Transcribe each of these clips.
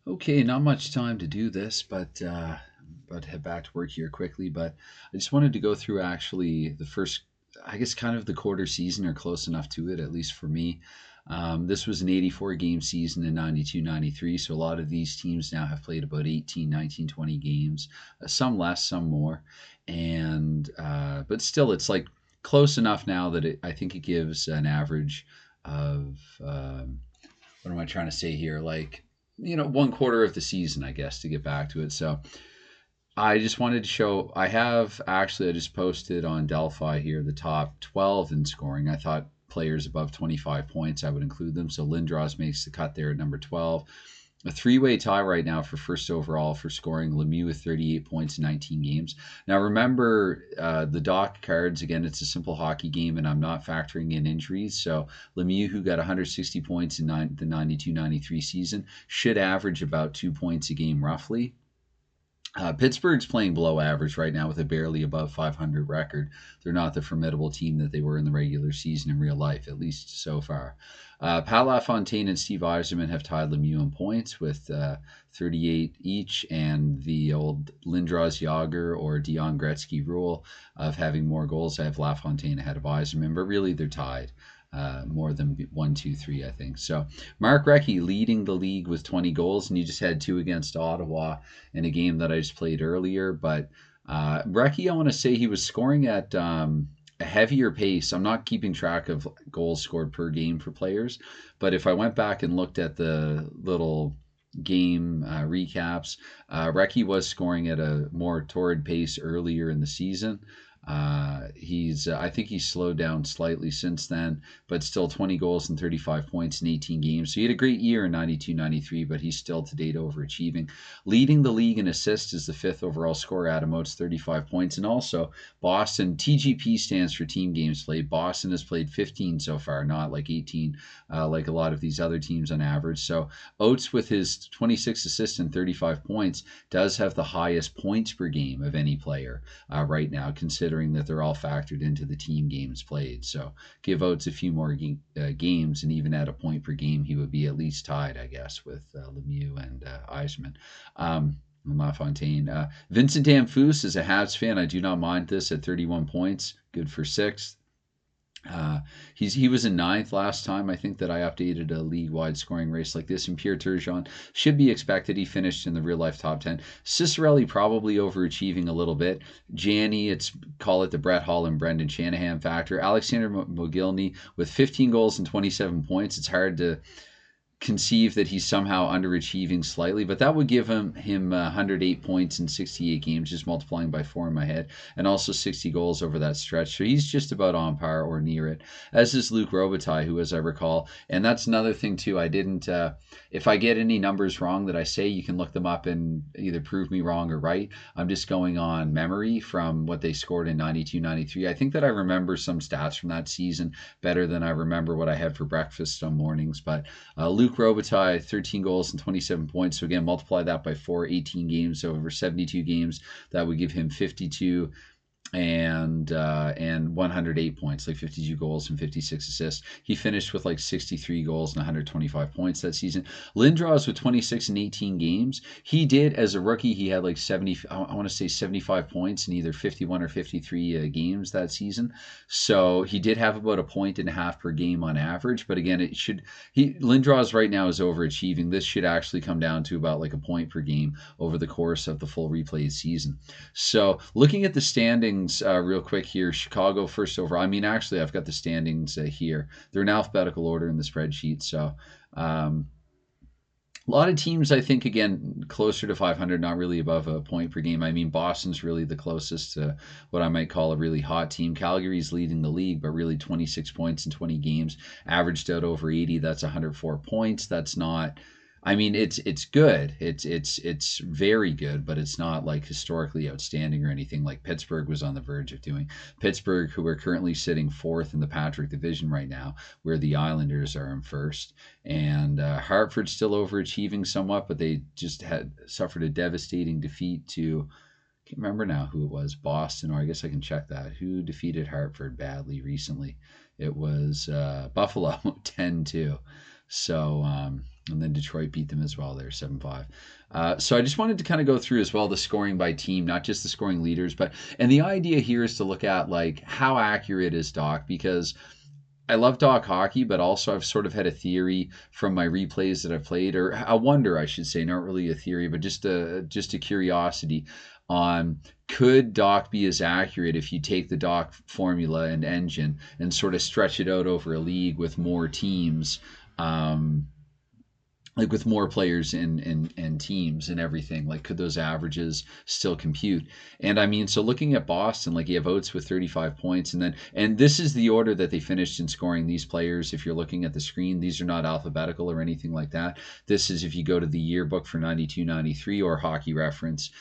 Okay, not much time to do this, but head back to work here quickly. But I just wanted to go through actually the first, I guess, kind of the quarter season or close enough to it, at least for me. This was an 84 game season in 92 93. So a lot of these teams now have played about 18, 19, 20 games, some less, some more. But still, it's like close enough now that I think it gives an average of, what am I trying to say here? Like, one quarter of the season, I guess, to get back to it. So I just wanted to show, I just posted on Delphi here the top 12 in scoring. I thought players above 25 points, I would include them. So Lindros makes the cut there at number 12. A three-way tie right now for first overall for scoring. Lemieux with 38 points in 19 games. Now remember the DoC cards, again, it's a simple hockey game and I'm not factoring in injuries. So Lemieux, who got 160 points in the 92-93 season, should average about 2 points a game roughly. Pittsburgh's playing below average right now with a barely above 500 record. They're not the formidable team that they were in the regular season in real life, at least so far. Pat LaFontaine and Steve Yzerman have tied Lemieux in points with 38 each, and the old Lindros Yager or Dion Gretzky rule of having more goals. I have LaFontaine ahead of Yzerman, but really they're tied. More than one, two, three, I think. So Mark Recchi leading the league with 20 goals, and he just had two against Ottawa in a game that I just played earlier. But Recchi, I want to say he was scoring at a heavier pace. I'm not keeping track of goals scored per game for players, but if I went back and looked at the little game recaps, Recchi was scoring at a more torrid pace earlier in the season. I think he's slowed down slightly since then, but still 20 goals and 35 points in 18 games. So he had a great year in 92-93, but he's still to date overachieving. Leading the league in assists is the fifth overall scorer, Adam Oates, 35 points. And also Boston, TGP stands for team games played. Boston has played 15 so far, not like 18, like a lot of these other teams on average. So Oates, with his 26 assists and 35 points, does have the highest points per game of any player right now, considering that they're all factored into the team games played. So give Oates a few more games, and even at a point per game, he would be at least tied, I guess, with Lemieux and Yzerman. LaFontaine. Vincent Damphousse is a Habs fan. I do not mind this at 31 points. Good for sixth. He was in ninth last time. I think that I updated a league-wide scoring race like this. And Pierre Turgeon should be expected. He finished in the real-life top 10. Cicerelli probably overachieving a little bit. Janney, call it the Brett Hall and Brendan Shanahan factor. Alexander Mogilny with 15 goals and 27 points. It's hard to conceive that he's somehow underachieving slightly, but that would give him 108 points in 68 games, just multiplying by 4 in my head, and also 60 goals over that stretch. So he's just about on par or near it, as is Luc Robitaille, who, as I recall, and that's another thing too, I didn't, if I get any numbers wrong that I say, you can look them up and either prove me wrong or right. I'm just going on memory from what they scored in 92-93. I think that I remember some stats from that season better than I remember what I had for breakfast some mornings, but Luc Robitaille, 13 goals and 27 points. So again, multiply that by 4, 18 games. So over 72 games, that would give him 52 and 108 points, like 52 goals and 56 assists. He finished with like 63 goals and 125 points that season. Lindros with 26 and 18 games. He did, as a rookie, he had like 70, I want to say 75 points in either 51 or 53 games that season. So he did have about a point and a half per game on average. But again, Lindros right now is overachieving. This should actually come down to about like a point per game over the course of the full replayed season. So looking at the standings real quick here, Chicago first overall. I mean, actually, I've got the standings here. They're in alphabetical order in the spreadsheet. So a lot of teams, I think, again, closer to 500, not really above a point per game. I mean, Boston's really the closest to what I might call a really hot team. Calgary's leading the league, but really 26 points in 20 games, averaged out over 80. That's 104 points. That's not, I mean, it's good. It's very good, but it's not like historically outstanding or anything like Pittsburgh was on the verge of doing. Pittsburgh, who are currently sitting fourth in the Patrick Division right now, where the Islanders are in first, and Hartford's still overachieving somewhat, but they just had suffered a devastating defeat to. I can't remember now who it was, Boston, or I guess I can check that. Who defeated Hartford badly recently? It was Buffalo 10-2. So And then Detroit beat them as well. They're 7-5. So I just wanted to kind of go through as well the scoring by team, not just the scoring leaders, and the idea here is to look at like how accurate is DoC, because I love DoC hockey, but also I've sort of had a theory from my replays that I've played, or a wonder, I should say, not really a theory, but just a curiosity on could DoC be as accurate if you take the DoC formula and engine and sort of stretch it out over a league with more teams. Like with more players and teams and everything, like could those averages still compute? And I mean, so looking at Boston, like you have Oates with 35 points, and this is the order that they finished in scoring. These players, if you're looking at the screen, these are not alphabetical or anything like that. This is if you go to the yearbook for 92-93 or Hockey Reference.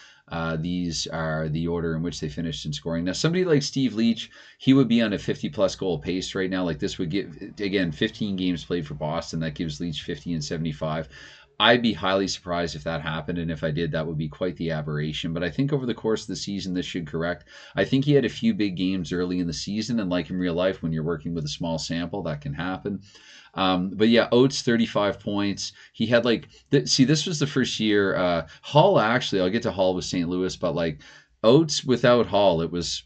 These are the order in which they finished in scoring. Now, somebody like Steve Leach, he would be on a 50-plus goal pace right now. Like this would give, again, 15 games played for Boston. That gives Leach 50 and 75. I'd be highly surprised if that happened, and if I did, that would be quite the aberration. But I think over the course of the season, this should correct. I think he had a few big games early in the season, and like in real life, when you're working with a small sample, that can happen. But yeah, Oates 35 points. He had this was the first year. Hall actually, I'll get to Hall with St. Louis, but like Oates without Hall, it was.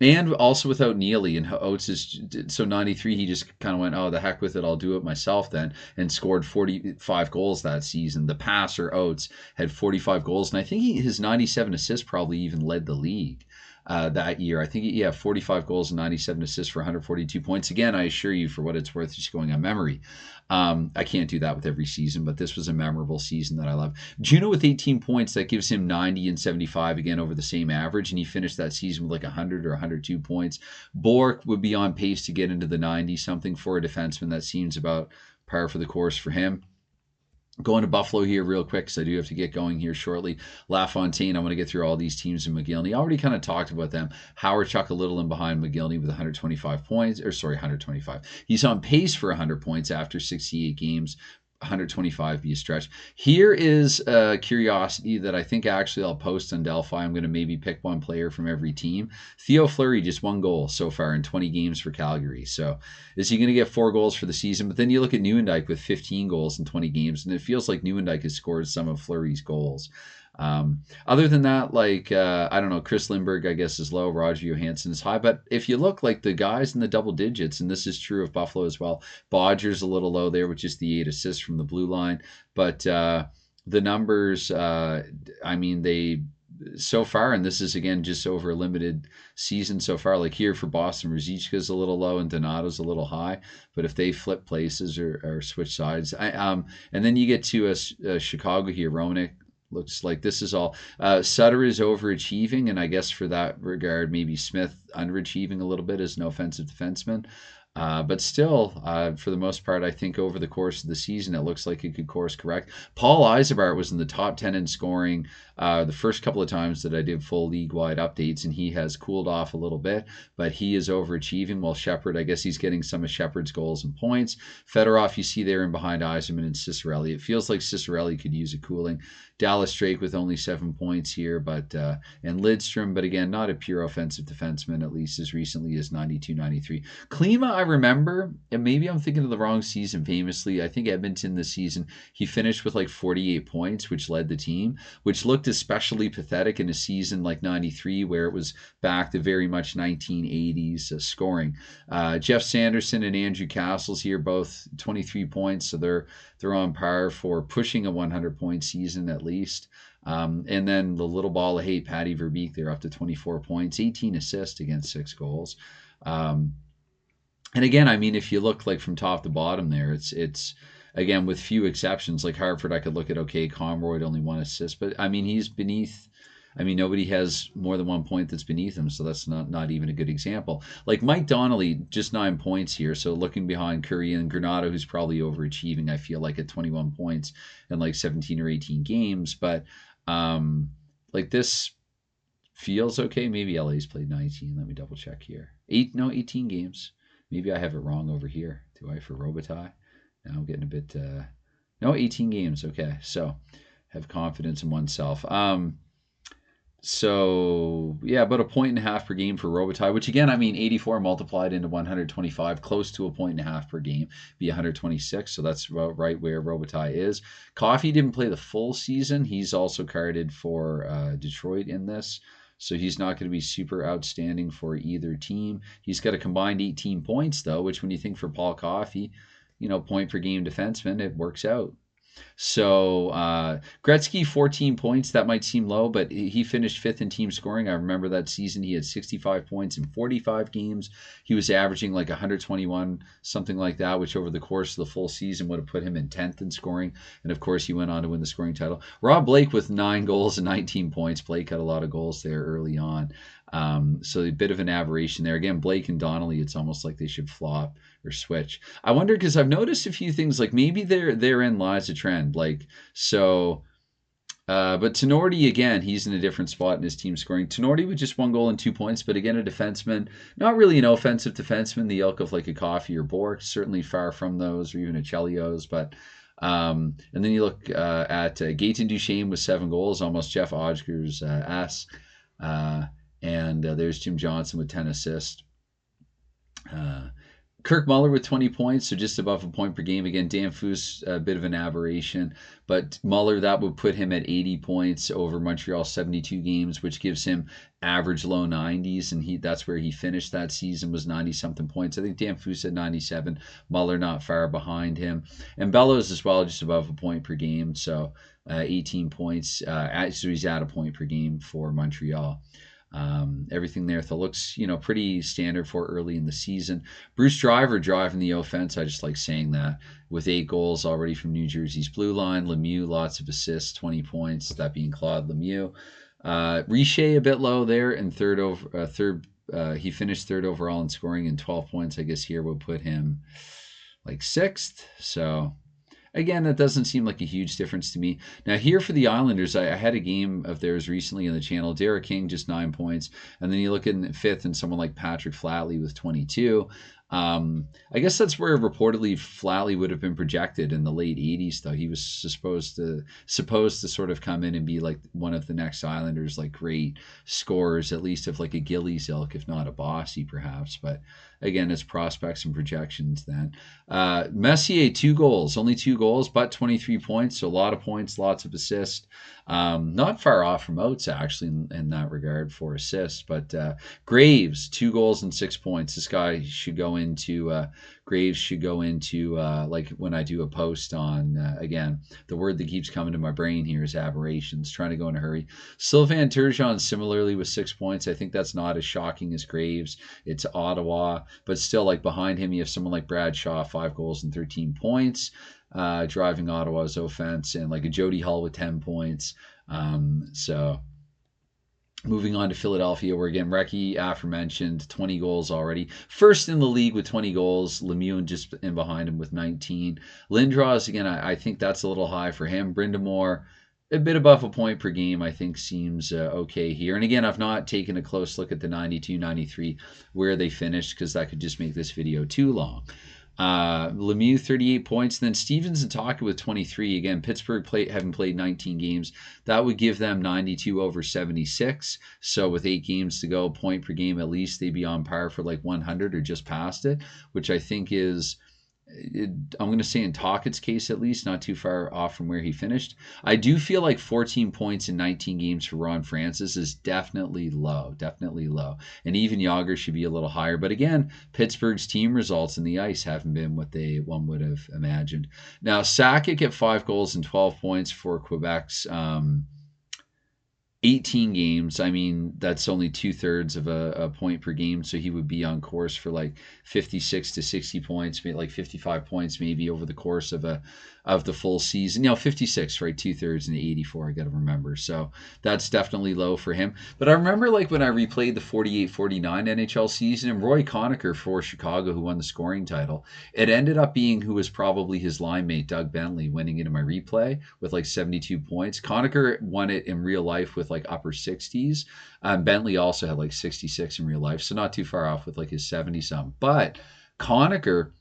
And also without Neely, and Oates is so 93. He just kind of went, oh, the heck with it, I'll do it myself then, and scored 45 goals that season. The passer Oates had 45 goals, and I think his 97 assists probably even led the league that year. I think he had 45 goals and 97 assists for 142 points. Again, I assure you, for what it's worth, just going on memory. I can't do that with every season, but this was a memorable season that I love. Juno with 18 points, that gives him 90 and 75 again over the same average, and he finished that season with like 100 or 102 points. Bork would be on pace to get into the 90 something for a defenseman. That seems about par for the course for him. Going to Buffalo here real quick, because I do have to get going here shortly. LaFontaine, I want to get through all these teams in McGillney. I already kind of talked about them. Howard Chuck a little in behind McGillney with 125 points, 125. He's on pace for 100 points after 68 games. 125 be a stretch. Here is a curiosity that I think actually I'll post on Delphi. I'm going to maybe pick one player from every team. Theo Fleury, just 1 goal so far in 20 games for Calgary. So is he going to get 4 goals for the season? But then you look at Nieuwendyk with 15 goals in 20 games, and it feels like Nieuwendyk has scored some of Fleury's goals. Other than that, I don't know, Chris Lindbergh, I guess, is low. Roger Johansson is high. But if you look, like the guys in the double digits, and this is true of Buffalo as well, Bodger's a little low there with just the 8 assists from the blue line. But the numbers, they so far, and this is again just over a limited season so far, like here for Boston, Ruzicka's a little low and Donato's a little high. But if they flip places or switch sides, and then you get to Chicago here, Roenick. Looks like this is all. Sutter is overachieving, and I guess for that regard, maybe Smith underachieving a little bit as an offensive defenseman. But still, for the most part, I think over the course of the season, it looks like it could course correct. Paul Eisebart was in the top 10 in scoring the first couple of times that I did full league-wide updates, and he has cooled off a little bit, but he is overachieving. While Shepard, I guess he's getting some of Shepard's goals and points. Fedorov, you see there in behind Yzerman and Cicerelli. It feels like Cicerelli could use a cooling. Dallas Drake with only 7 points here, and Lidstrom, but again, not a pure offensive defenseman, at least as recently as 92-93. Klima, I remember, and maybe I'm thinking of the wrong season famously. I think Edmonton this season, he finished with like 48 points, which led the team, which looked especially pathetic in a season like 93, where it was back to very much 1980s scoring. Jeff Sanderson and Andrew Castles here, both 23 points, so they're on par for pushing a 100-point season at least. And then the little ball of hate, Patty Verbeek, they're up to 24 points, 18 assists against 6 goals. And again, I mean, if you look like from top to bottom there, it's again, with few exceptions, like Hartford, I could look at, okay, Conroy only 1 assist, but I mean, he's beneath. I mean, nobody has more than 1 point that's beneath him, so that's not even a good example. Like Mike Donnelly, just 9 points here, so looking behind Curry and Granato, who's probably overachieving, I feel like, at 21 points in like 17 or 18 games, but like this feels okay. Maybe LA's played 19. Let me double check here. 18 games. Maybe I have it wrong over here. Do I for Robitaille? Now I'm getting a bit. No, 18 games. Okay, so have confidence in oneself. So yeah, about a point and a half per game for Robitaille, which again, I mean, 84 multiplied into 125, close to a point and a half per game, be 126. So that's about right where Robitaille is. Coffee didn't play the full season. He's also carded for Detroit in this. So he's not going to be super outstanding for either team. He's got a combined 18 points though, which when you think for Paul Coffey, point per game defenseman, it works out. So Gretzky, 14 points. That might seem low, but he finished fifth in team scoring. I remember that season he had 65 points in 45 games. He was averaging like 121, something like that, which over the course of the full season would have put him in 10th in scoring. And of course, he went on to win the scoring title. Rob Blake with 9 goals and 19 points. Blake had a lot of goals there early on. So a bit of an aberration there. Again, Blake and Donnelly, it's almost like they should flop or switch. I wonder because I've noticed a few things like maybe therein lies a trend. Like so, but Tenorti again, he's in a different spot in his team scoring. Tenorti with just 1 goal and 2 points, but again a defenseman, not really an offensive defenseman, the ilk of like a Coffey or Bork, certainly far from those, or even a Chelios. But and then you look at Gaetan Duchesne with 7 goals, almost Jeff Odger's ass. And there's Jim Johnson with 10 assists. Kirk Muller with 20 points, so just above a point per game. Again, Dan Foose, a bit of an aberration. But Muller, that would put him at 80 points over Montreal 72 games, which gives him average low 90s. And that's where he finished that season, was 90-something points. I think Dan Foose at 97. Muller not far behind him. And Bellows as well, just above a point per game. So 18 points. So he's at a point per game for Montreal. Everything there looks, pretty standard for early in the season. Bruce Driver driving the offense. I just like saying that with 8 goals already from New Jersey's blue line. Lemieux, lots of assists, 20 points, that being Claude Lemieux. Richer a bit low there in third. He finished third overall in scoring and 12 points. I guess here will put him like 6th. So again, that doesn't seem like a huge difference to me. Now, here for the Islanders, I had a game of theirs recently on the channel. Derek King, just 9 points. And then you look in fifth and someone like Patrick Flatley with 22. I guess that's where reportedly Flatley would have been projected in the late 80s, though. He was supposed to sort of come in and be like one of the next Islanders, like great scorers, at least of like a Gillies ilk, if not a Bossy, perhaps. But again, it's prospects and projections then. Messier, 2 goals, only 2 goals, but 23 points. So a lot of points, lots of assists. Not far off from Oates, actually, in that regard for assists. But Graves, 2 goals and 6 points. This guy should go into Graves should go into like when I do a post on again, the word that keeps coming to my brain here is aberrations, trying to go in a hurry. Sylvain Turgeon similarly with 6 points. I think that's not as shocking as Graves. It's Ottawa, but still, like behind him you have someone like Brad Shaw, 5 goals and 13 points, driving Ottawa's offense, and like a Jody Hull with 10 points. So moving on to Philadelphia, where again, Recchi, aforementioned, 20 goals already. First in the league with 20 goals. Lemieux just in behind him with 19. Lindros, again, I think that's a little high for him. Brindamore, a bit above a point per game, I think seems okay here. And again, I've not taken a close look at the 92, 93, where they finished, because that could just make this video too long. Lemieux, 38 points. Then Stevens and Taka with 23. Again, Pittsburgh haven't played 19 games. That would give them 92 over 76. So with 8 games to go, point per game at least, they'd be on par for like 100 or just past it, which I think is, I'm going to say in Tockett's case at least, not too far off from where he finished. I do feel like 14 points in 19 games for Ron Francis is definitely low, And even Yager should be a little higher. But again, Pittsburgh's team results in the ice haven't been what one would have imagined. Now, Sakic at 5 goals and 12 points for Quebec's 18 games. I mean, that's only 2/3 of a point per game, so he would be on course for like 56 to 60 points, maybe like 55 points maybe over the course of the full season. 56, right? 2/3 and 84, I got to remember. So that's definitely low for him. But I remember like when I replayed the 48-49 NHL season, and Roy Conacher for Chicago, who won the scoring title, it ended up being who was probably his line mate, Doug Bentley, winning it in my replay with like 72 points. Conacher won it in real life with like upper 60s. Bentley also had like 66 in real life, so not too far off with like his 70-some. But Conacher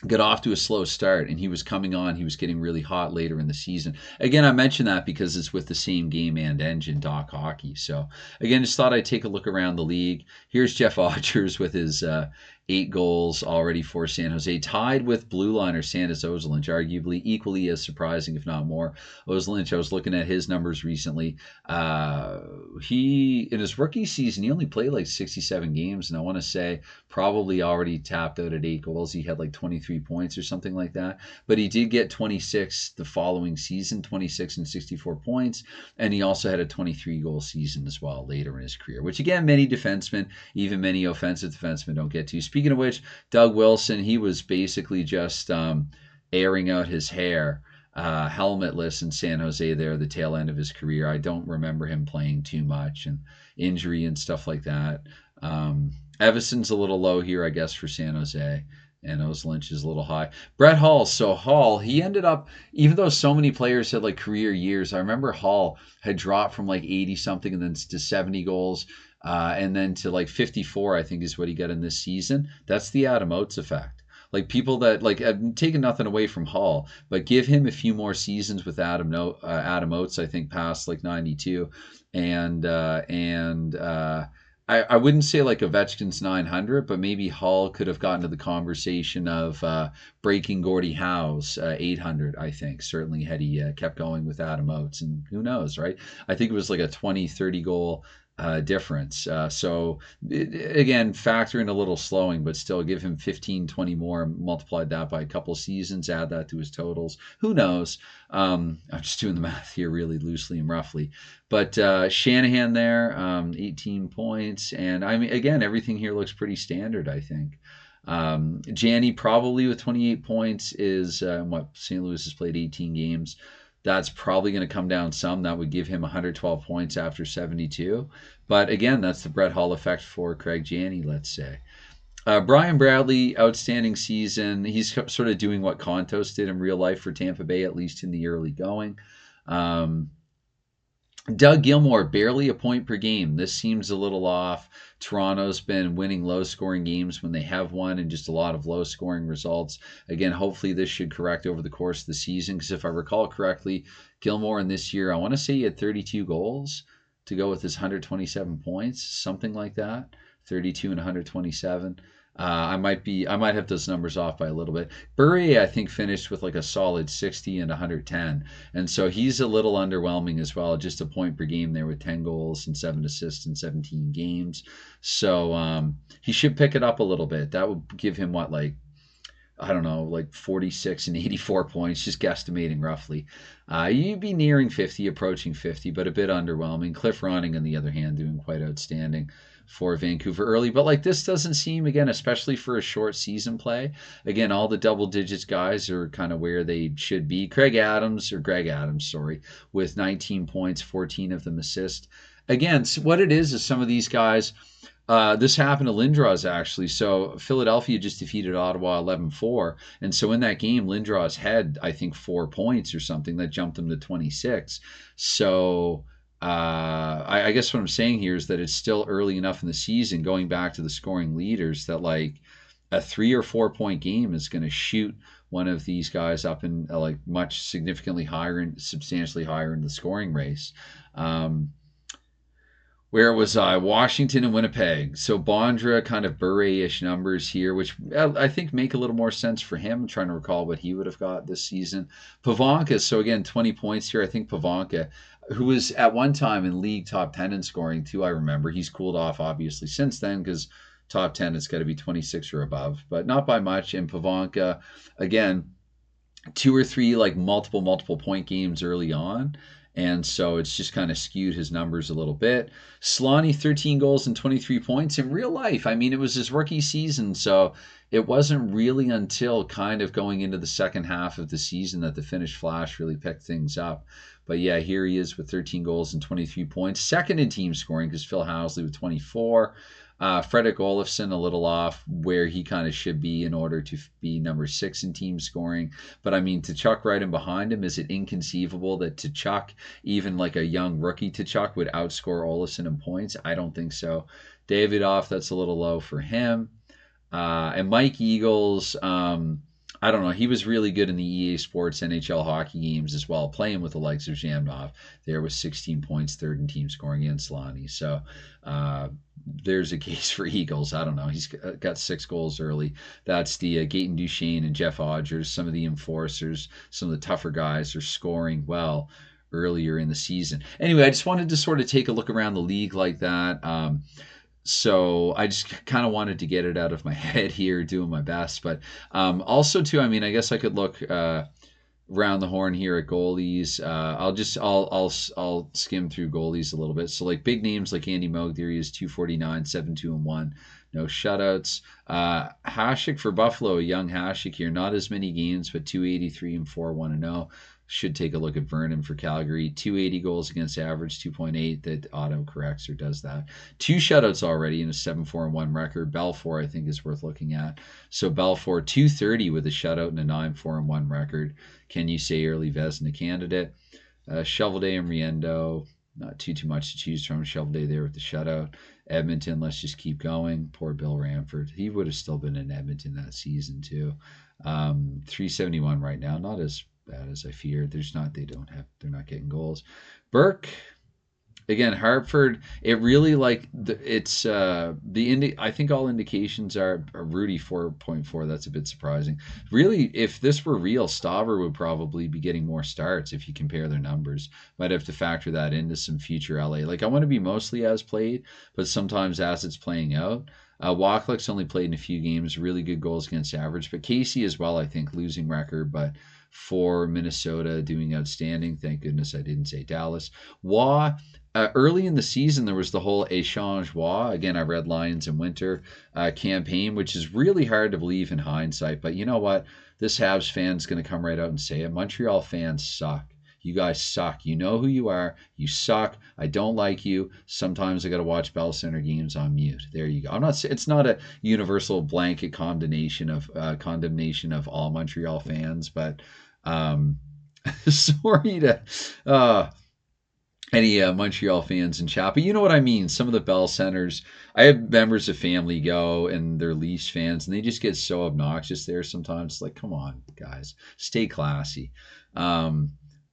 got off to a slow start, and he was coming on. He was getting really hot later in the season. Again, I mention that because it's with the same game and engine, DoC Hockey. So again, just thought I'd take a look around the league. Here's Jeff Odgers with his 8 goals already for San Jose, tied with blue liner Sandis Ozolinsh, arguably equally as surprising, if not more. Ozolinsh, I was looking at his numbers recently. He in his rookie season, he only played like 67 games, and I want to say probably already tapped out at 8 goals. He had like 23 points or something like that, but he did get 26 the following season, 26 and 64 points, and he also had a 23-goal season as well later in his career, which again, many defensemen, even many offensive defensemen, don't get to. Speaking of which, Doug Wilson, he was basically just airing out his hair, helmetless in San Jose there, the tail end of his career. I don't remember him playing too much, and injury and stuff like that. Evanson's a little low here, I guess, for San Jose, and Ozolinsh is a little high. Brett Hull, so Hull, he ended up, even though so many players had like career years, I remember Hull had dropped from like 80 something and then to 70 goals. And then to like 54, I think is what he got in this season. That's the Adam Oates effect. Like people that like have taken nothing away from Hull, but give him a few more seasons with Adam Oates. I think past like 92, and I wouldn't say like Ovechkin's 900, but maybe Hull could have gotten to the conversation of breaking Gordie Howe's 800, I think. Certainly had he kept going with Adam Oates. And who knows, right? I think it was like a 20, 30 goal difference. Again, factor in a little slowing, but still give him 15, 20 more, multiplied that by a couple seasons, add that to his totals. Who knows? I'm just doing the math here really loosely and roughly. But Shanahan there, 18 points. And I mean, again, everything here looks pretty standard, I think. Janney probably with 28 points is what St. Louis has played 18 games. That's probably going to come down some. That would give him 112 points after 72. But again, that's the Brett Hull effect for Craig Janney, let's say. Brian Bradley, outstanding season. He's sort of doing what Kontos did in real life for Tampa Bay, at least in the early going. Doug Gilmour, barely a point per game. This seems a little off. Toronto's been winning low-scoring games when they have won, and just a lot of low-scoring results. Again, hopefully this should correct over the course of the season, because if I recall correctly, Gilmour in this year, I want to say he had 32 goals to go with his 127 points, something like that. 32 and 127. I might have those numbers off by a little bit. Bure, I think, finished with like a solid 60 and 110. And so he's a little underwhelming as well. Just a point per game there with 10 goals and 7 assists in 17 games. So he should pick it up a little bit. That would give him what, like, I don't know, like 46 and 84 points, just guesstimating roughly. You'd be nearing 50, approaching 50, but a bit underwhelming. Cliff Ronning, on the other hand, doing quite outstanding for Vancouver early. But like this doesn't seem, again, especially for a short season play. Again, all the double digits guys are kind of where they should be. Greg Adams, with 19 points, 14 of them assists. Again, what it is some of these guys, this happened to Lindros, actually. So Philadelphia just defeated Ottawa 11-4. And so in that game, Lindros had, I think, 4 points or something that jumped him to 26. So I guess what I'm saying here is that it's still early enough in the season, going back to the scoring leaders, that like a 3 or 4 point game is going to shoot one of these guys up in like much significantly higher and substantially higher in the scoring race. Where was I? Washington and Winnipeg. So Bondra, kind of Bure-ish numbers here, which I think make a little more sense for him. I'm trying to recall what he would have got this season. Pavanka, so again, 20 points here. I think Pavanka, who was at one time in league top 10 in scoring too, I remember. He's cooled off, obviously, since then, because top 10, it's got to be 26 or above, but not by much. And Pavanka, again, 2 or 3 like multiple point games early on. And so it's just kind of skewed his numbers a little bit. Slonny, 13 goals and 23 points in real life. I mean, it was his rookie season, so it wasn't really until kind of going into the second half of the season that the Finnish Flash really picked things up. But yeah, here he is with 13 goals and 23 points. Second in team scoring, because Phil Housley with 24. Fredrik Olofsson a little off where he kind of should be in order to be number 6 in team scoring. But I mean, Tkachuk right in behind him, is it inconceivable that Tkachuk, even like a young rookie Tkachuk, would outscore Olofsson in points? I don't think so. Davidoff, that's a little low for him. And Mike Eagles, I don't know. He was really good in the EA Sports NHL hockey games as well, playing with the likes of Zhamnov. There was 16 points, third in team scoring against Lonnie. So uh, there's a case for Eagles. I don't know. He's got 6 goals early. That's the Gaten Duchesne and Jeff Odgers. Some of the enforcers, some of the tougher guys are scoring well earlier in the season. Anyway, I just wanted to sort of take a look around the league like that. So I just kind of wanted to get it out of my head here, doing my best. But also too, I mean, I guess I could look around the horn here at goalies. I'll skim through goalies a little bit. So like big names like Andy Moog, there he is, 249, 7-2-1, no shutouts. Hasek for Buffalo, a young Hasek here, not as many games, but 283 and 4-1-0. Should take a look at Vernon for Calgary. 280 goals against average, 2.8. That auto corrects or does that. 2 shutouts already in a 7-4-1 record. Belfour, I think, is worth looking at. So Belfour, 230 with a shutout and a 9-4-1 record. Can you say early Vezina candidate? Shovelday and Riendo, not too much to choose from. Shovelday there with the shutout. Edmonton, let's just keep going. Poor Bill Ranford. He would have still been in Edmonton that season too. 371 right now, not as bad as I feared. They're not getting goals. Burke, again, Hartford, it really I think all indications are Rudy 4.4. That's a bit surprising. Really, if this were real, Stauber would probably be getting more starts if you compare their numbers. Might have to factor that into some future LA. Like, I want to be mostly as played, but sometimes as it's playing out. Walklick's only played in a few games, really good goals against average, but Casey as well, I think, losing record, but for Minnesota, doing outstanding. Thank goodness I didn't say Dallas. Waugh, early in the season, there was the whole Échange Waugh. Again, I read Lions in Winter campaign, which is really hard to believe in hindsight. But you know what? This Habs fan's going to come right out and say it. Montreal fans suck. You guys suck. You know who you are. You suck. I don't like you. Sometimes I got to watch Bell Center games on mute. There you go. I'm not. It's not a universal blanket condemnation of all Montreal fans, but sorry to any Montreal fans in chat, but you know what I mean. Some of the Bell Centers, I have members of family go and they're Leafs fans, and they just get so obnoxious there sometimes. It's like, come on, guys, stay classy. Yeah,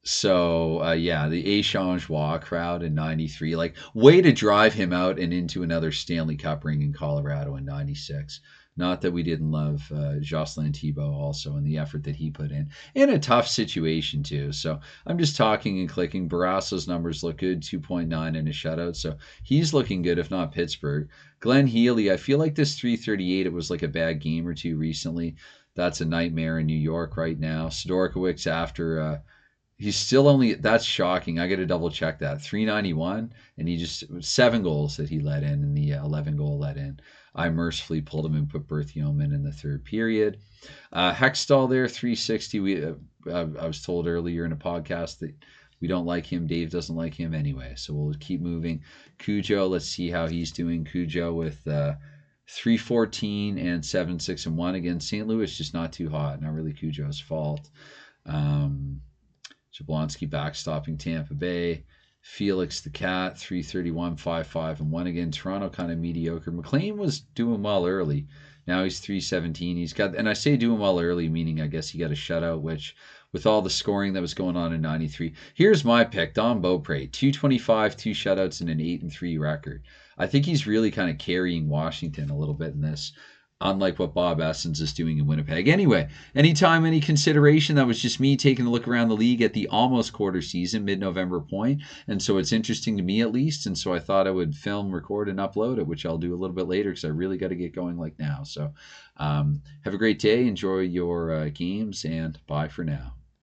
the Échange Waugh crowd in 93, like, way to drive him out and into another Stanley Cup ring in Colorado in 96. Not that we didn't love Jocelyn Thibault also and the effort that he put in a tough situation too. So I'm just talking and clicking. Barrasso's numbers look good, 2.9 in a shutout. So he's looking good, if not Pittsburgh. Glenn Healy, I feel like this 338, it was like a bad game or two recently. That's a nightmare in New York right now. Sidorkiewicz after... he's still only, that's shocking. I got to double check that. 391, and he just 7 goals that he let in, and the 11 goal let in. I mercifully pulled him and put Berthiaume in the third period. Hextall there, 360. I was told earlier in a podcast that we don't like him. Dave doesn't like him anyway, so we'll keep moving. Cujo, let's see how he's doing. Cujo with 314 and 7-6-1 against St. Louis, just not too hot. Not really Cujo's fault. Jablonski backstopping Tampa Bay. Felix the Cat, 331, 5-5-1 again. Toronto kind of mediocre. McLean was doing well early. Now he's 317. He's got, and I say doing well early, meaning I guess he got a shutout, which with all the scoring that was going on in 93. Here's my pick, Don Beaupre, 225, 2 shutouts, and an 8-3 record. I think he's really kind of carrying Washington a little bit in this, unlike what Bob Essens is doing in Winnipeg. Anyway, anytime, any consideration, that was just me taking a look around the league at the almost quarter season, mid-November point. And so it's interesting to me at least. And so I thought I would film, record, and upload it, which I'll do a little bit later because I really got to get going like now. So have a great day. Enjoy your games, and bye for now.